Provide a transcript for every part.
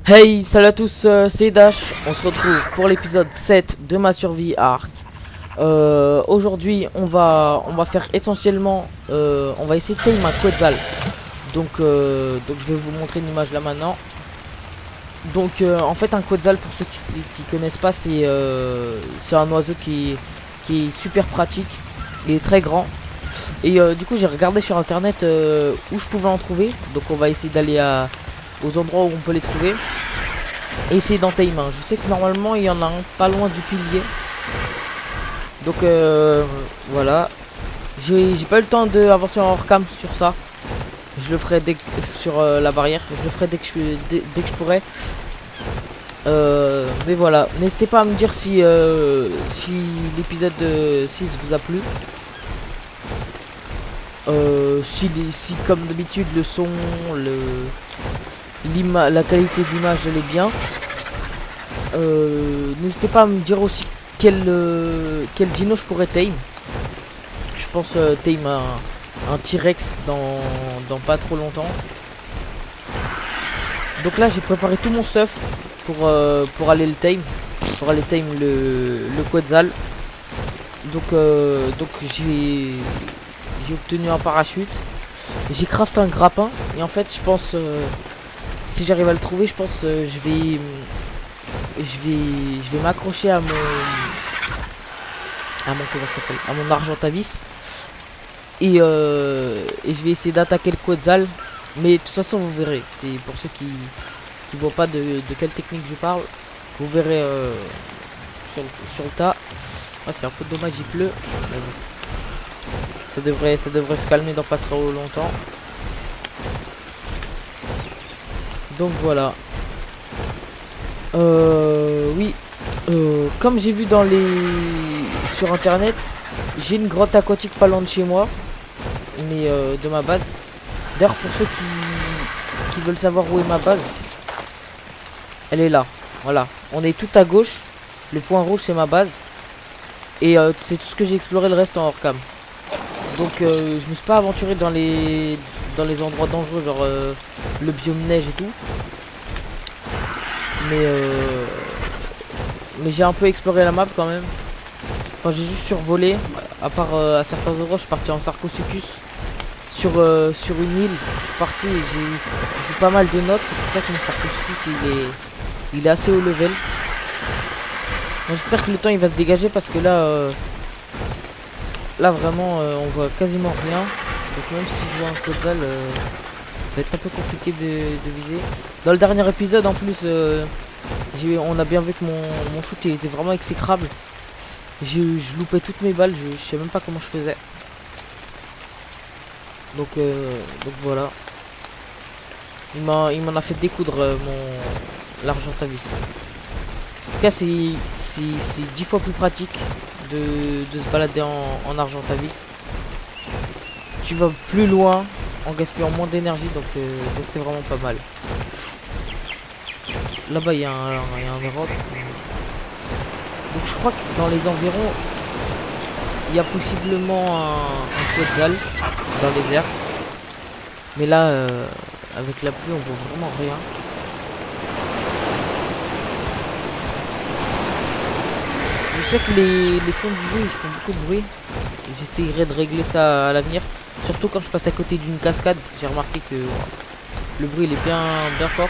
Hey, salut à tous, c'est Dash. On se retrouve pour l'épisode 7 de ma survie à Ark. Aujourd'hui, on va faire essentiellement, on va essayer de tame un Quetzal. Donc je vais vous montrer une image là maintenant. En fait, un Quetzal, pour ceux qui connaissent pas, c'est un oiseau qui est super pratique. Il est très grand. Et du coup, j'ai regardé sur internet où je pouvais en trouver. Donc on va essayer d'aller aux endroits où on peut les trouver. Et essayer d'en tailler un. Je sais que normalement il y en a un pas loin du pilier. Donc voilà. J'ai pas eu le temps d'avancer en hors cam sur ça. Je le ferai sur la barrière. Je le ferai dès que je pourrai. Mais voilà. N'hésitez pas à me dire si l'épisode 6 vous a plu. Si comme d'habitude le son, la qualité d'image elle est bien. N'hésitez pas à me dire aussi quel dino je pourrais tame. Je pense tame un T-Rex dans pas trop longtemps. Donc là j'ai préparé tout mon stuff pour aller le tame. Pour aller tame le Quetzal. Donc j'ai obtenu un parachute. J'ai crafté un grappin. Et en fait je pense si j'arrive à le trouver, je pense je vais m'accrocher à mon comment ça s'appelle, à mon Argentavis et je vais essayer d'attaquer le Quetzal. Mais de toute façon vous verrez, c'est pour ceux qui voient pas de quelle technique je parle, vous verrez sur le tas. Ah, c'est un peu dommage, il pleut, mais bon. Ça devrait se calmer dans pas trop longtemps. Donc voilà. Oui. Comme j'ai vu sur internet, j'ai une grotte aquatique pas loin de chez moi, mais de ma base. D'ailleurs, pour ceux qui veulent savoir où est ma base, elle est là. Voilà, on est tout à gauche. Le point rouge c'est ma base. Et c'est tout ce que j'ai exploré, le reste en hors cam. Donc je me suis pas aventuré dans les endroits dangereux, genre le biome neige et tout. Mais j'ai un peu exploré la map quand même. Enfin, j'ai juste survolé. À part à certains endroits, je suis parti en Sarcosuchus. Sur une île, je suis parti et j'ai eu pas mal de notes. C'est pour ça que mon Sarcosuchus il est assez haut level. J'espère que le temps il va se dégager parce que là vraiment on voit quasiment rien. Donc même si je vois un Quetzal, ça va être un peu compliqué de viser. Dans le dernier épisode en plus, on a bien vu que mon shoot il était vraiment exécrable. Je loupais toutes mes balles, je sais même pas comment je faisais. Donc voilà. Il m'en a fait découdre l'Argentavis. En tout cas c'est 10 fois plus pratique de se balader en Argentavis. Tu vas plus loin en gaspillant moins d'énergie, donc c'est vraiment pas mal. Là-bas il y a un roc. Donc je crois que dans les environs, il y a possiblement un Quetzal dans les airs. Mais là, avec la pluie, on voit vraiment rien. Je sais que les sons du jeu, ils font beaucoup de bruit. J'essayerai de régler ça à l'avenir. Surtout quand je passe à côté d'une cascade. J'ai remarqué que le bruit il est bien fort.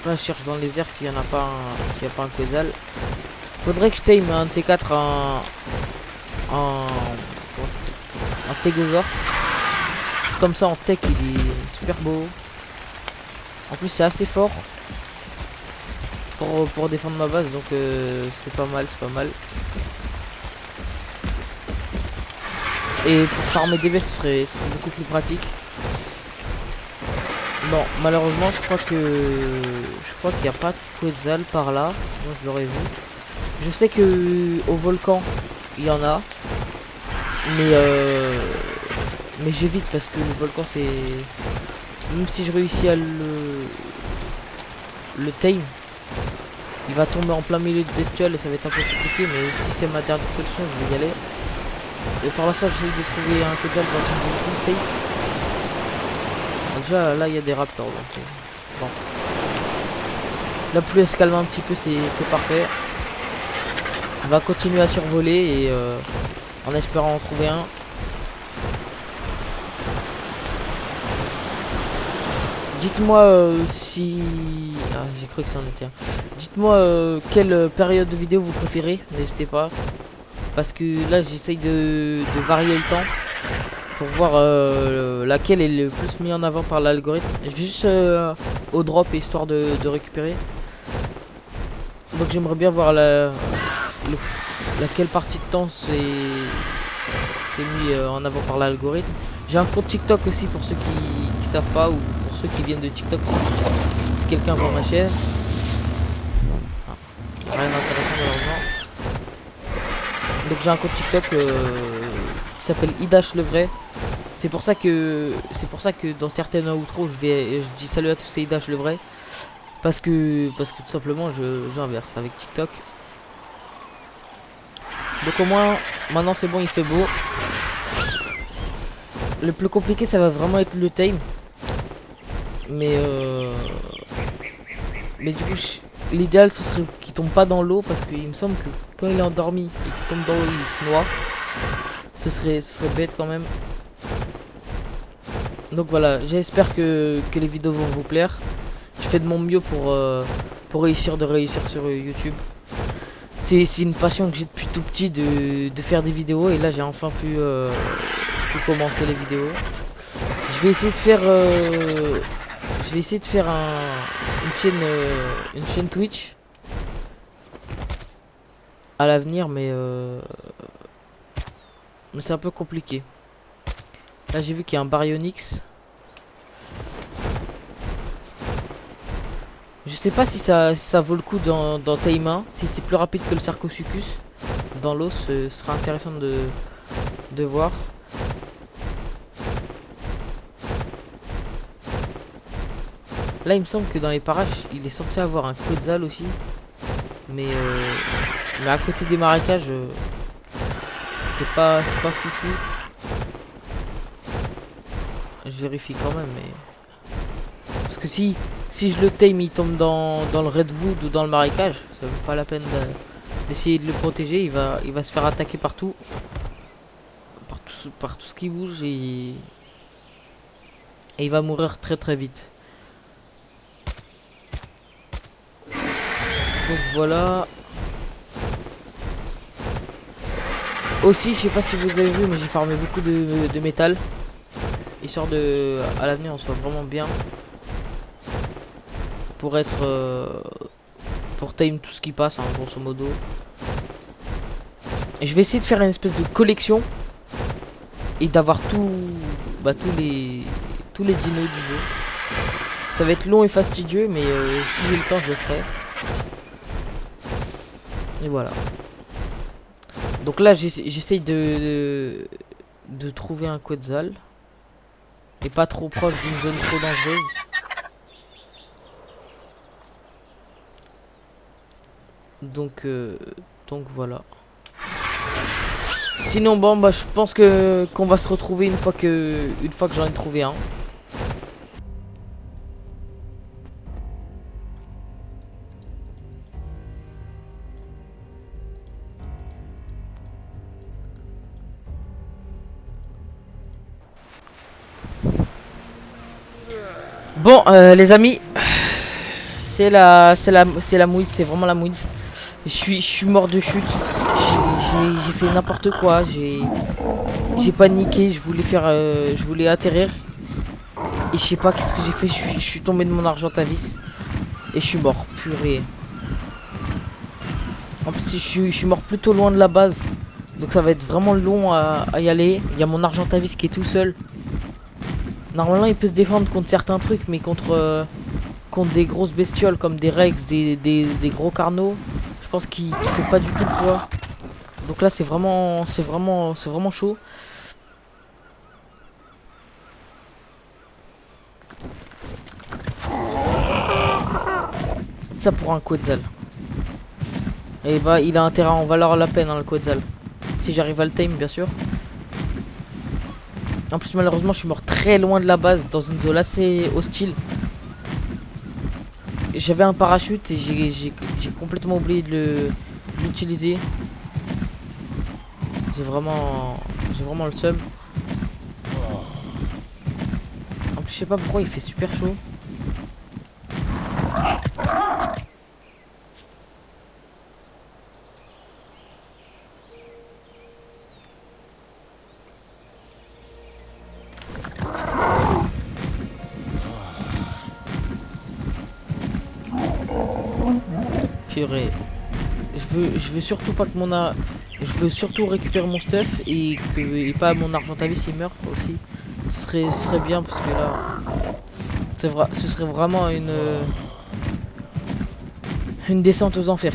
Là, je cherche dans les airs s'il n'y a pas un Quetzal. Faudrait que je tame un de ces quatre un stégosaure. Comme ça en tech il est super beau. En plus c'est assez fort pour défendre ma base, donc c'est pas mal, Et pour farmer des bestes ce serait beaucoup plus pratique. Bon, malheureusement je crois qu'il n'y a pas de Quetzal par là. Moi je l'aurais vu. Je sais que au volcan il y en a, mais j'évite parce que le volcan c'est, même si je réussis à le tame, il va tomber en plein milieu de bestiole et ça va être un peu compliqué. Mais si c'est ma dernière solution, je vais y aller. Et par la suite j'essaie de trouver un Quetzal dans une zone safe. déjà là il y a des raptors donc bon. La pluie elle se calme un petit peu, c'est parfait. On va continuer à survoler et en espérant en trouver un. Dites-moi si... Ah, j'ai cru que ça en était un. Dites-moi quelle période de vidéo vous préférez, n'hésitez pas. Parce que là j'essaye de varier le temps pour voir laquelle est le plus mis en avant par l'algorithme. Je vais juste au drop histoire de récupérer. Donc j'aimerais bien voir laquelle partie de temps c'est mis en avant par l'algorithme. J'ai un compte TikTok aussi pour ceux qui savent pas, ou pour ceux qui viennent de TikTok si quelqu'un voit ma chaîne. Ah, rien d'intéressant malheureusement. Donc j'ai un compte TikTok qui s'appelle Idash le vrai. C'est pour ça que dans certaines outros je dis salut à tous, c'est Idash le vrai. Parce que tout simplement j'inverse avec TikTok. Donc au moins maintenant c'est bon, il fait beau. Le plus compliqué ça va vraiment être le time. Mais du coup l'idéal ce serait qu'il tombe pas dans l'eau, parce qu'il me semble que quand il est endormi et qu'il tombe dans l'eau il se noie. Ce serait bête quand même. Donc voilà, j'espère que les vidéos vont vous plaire. Je fais de mon mieux pour réussir sur YouTube. C'est une passion que j'ai depuis tout petit de faire des vidéos, et là j'ai enfin pu commencer les vidéos. Je vais essayer de faire une chaîne Twitch à l'avenir, mais c'est un peu compliqué. Là j'ai vu qu'il y a un baryonyx. Je sais pas si ça vaut le coup dans Taima, si c'est plus rapide que le Sarcosuchus. Dans l'eau, ce sera intéressant de voir. Là il me semble que dans les parages il est censé avoir un Quetzal aussi. Mais à côté des marécages, c'est pas foufou. Je vérifie quand même, mais... Parce que si je le tame, il tombe dans le redwood ou dans le marécage, ça vaut pas la peine d'essayer de le protéger. Il va se faire attaquer partout. Par tout ce qui bouge, et il va mourir très très vite. Donc voilà. Aussi, je sais pas si vous avez vu, mais j'ai farmé beaucoup de métal. Histoire à l'avenir on soit vraiment bien. Pour être... pour tame tout ce qui passe, hein, grosso modo. Et je vais essayer de faire une espèce de collection. Et d'avoir tous les dinos du jeu. Ça va être long et fastidieux, mais si j'ai le temps je le ferai. Et voilà. Donc là j'essaye de trouver un Quetzal. Et pas trop proche d'une zone trop dangereuse. Donc voilà. Sinon bon bah je pense qu'on va se retrouver une fois que j'en ai trouvé un. Bon les amis, c'est la mouille, c'est vraiment la mouille. Je suis mort de chute. J'ai fait n'importe quoi. J'ai paniqué. Je voulais atterrir. Et je sais pas qu'est-ce que j'ai fait. Je suis tombé de mon Argentavis. Et je suis mort. Purée. En plus, je suis mort plutôt loin de la base. Donc ça va être vraiment long à y aller. Il y a mon Argentavis qui est tout seul. Normalement, il peut se défendre contre certains trucs, mais contre des grosses bestioles comme des Rex, des gros carnaux, je pense qu'il fait pas du tout le poids. Donc là, c'est vraiment chaud. Ça pour un Quetzal. Et bah, il a intérêt à en valoir la peine, hein, le Quetzal. Si j'arrive à le tame, bien sûr. En plus malheureusement je suis mort très loin de la base, dans une zone assez hostile. J'avais un parachute et j'ai complètement oublié de l'utiliser. J'ai vraiment le seum. En plus je sais pas pourquoi il fait super chaud. Purée. Je veux surtout pas que je veux surtout récupérer mon stuff et pas mon argent à vie s'il meurt aussi. Ce serait bien parce que là ce serait vraiment une descente aux enfers.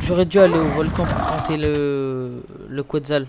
J'aurais dû aller au volcan pour tenter le Quetzal.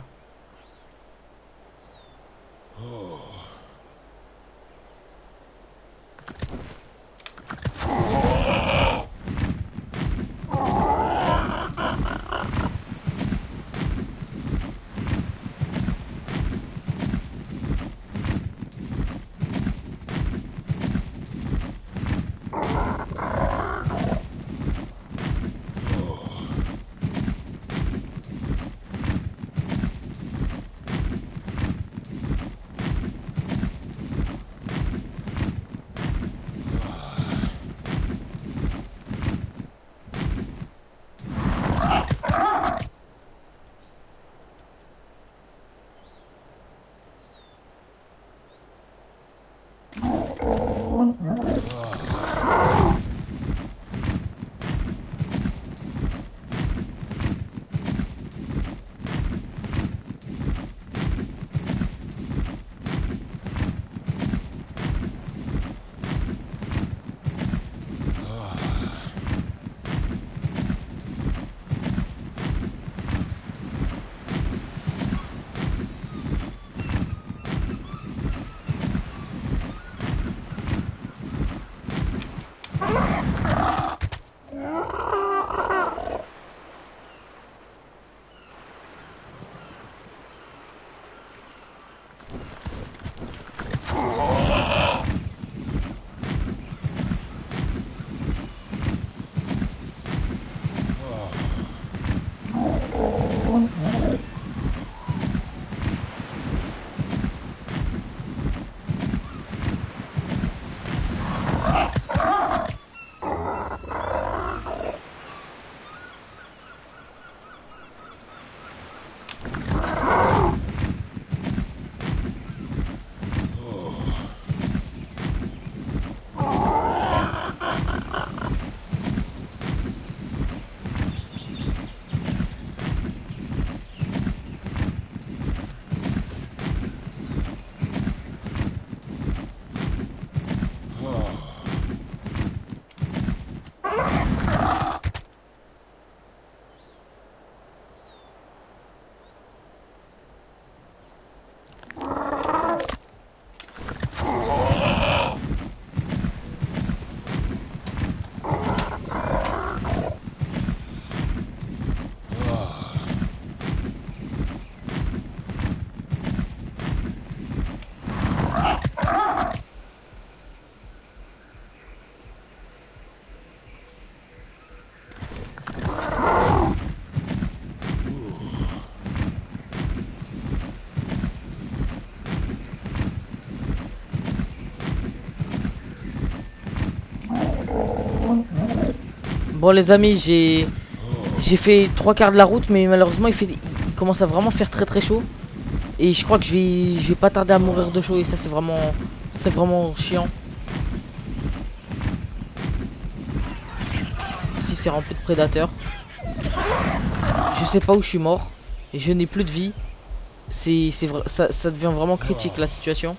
Bon les amis, j'ai fait 3 quarts de la route, mais malheureusement il commence à vraiment faire très chaud. Et je crois que je vais pas tarder à mourir de chaud et ça c'est vraiment chiant. Si c'est rempli de prédateurs. Je sais pas où je suis mort. Et je n'ai plus de vie. Ça devient vraiment critique la situation.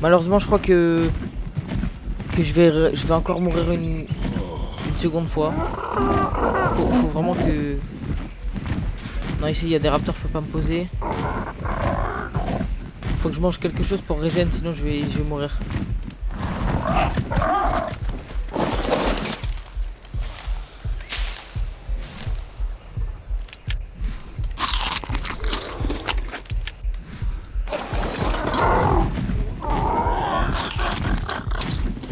Malheureusement je crois que je vais encore mourir une seconde fois. Faut vraiment que... Non, ici il y a des raptors, je peux pas me poser. Faut que je mange quelque chose pour régène, sinon je vais mourir.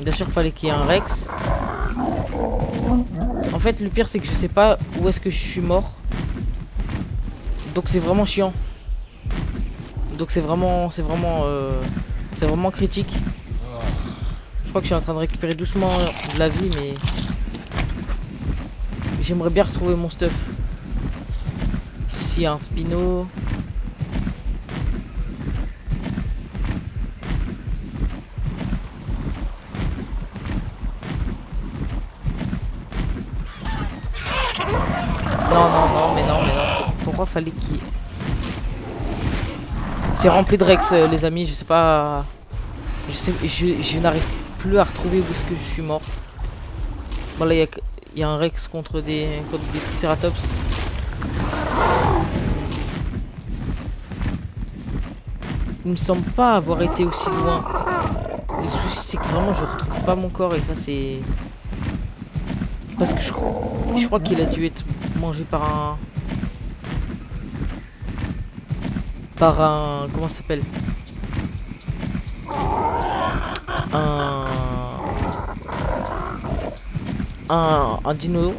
Bien sûr, fallait qu'il y ait un Rex. En fait, le pire, c'est que je sais pas où est-ce que je suis mort. Donc c'est vraiment chiant. Donc c'est vraiment critique. Je crois que je suis en train de récupérer doucement de la vie, mais j'aimerais bien retrouver mon stuff. Ici, il y a un Spino. Non, mais non. Pourquoi fallait qu'il... C'est rempli de Rex, les amis, je sais pas... Je n'arrive plus à retrouver où est-ce que je suis mort. Voilà, il y a un Rex contre des Triceratops. Il me semble pas avoir été aussi loin. Le souci, c'est que vraiment je retrouve pas mon corps et ça c'est... Parce que je crois qu'il a dû être mangé par un... Comment ça s'appelle? Un dino.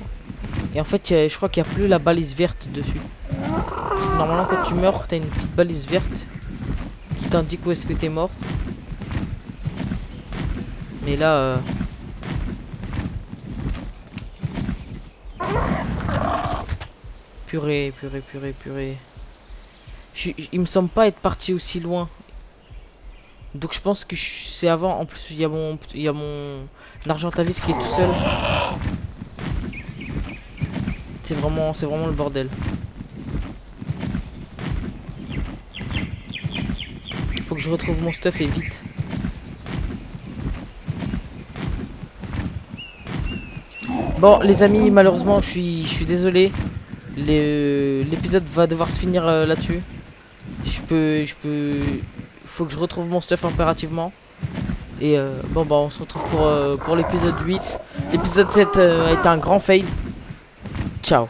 Et en fait, je crois qu'il n'y a plus la balise verte dessus. Normalement, quand tu meurs, t'as une petite balise verte qui t'indique où est-ce que t'es mort. Mais là... Purée. Il me semble pas être parti aussi loin. Donc je pense que c'est avant. En plus, il y a mon Argentavis qui est tout seul. C'est vraiment le bordel. Faut que je retrouve mon stuff et vite. Bon les amis, malheureusement je suis désolé. L'épisode va devoir se finir là-dessus. Faut que je retrouve mon stuff impérativement. Et bon bah on se retrouve pour l'épisode 8. L'épisode 7 a été un grand fail. Ciao.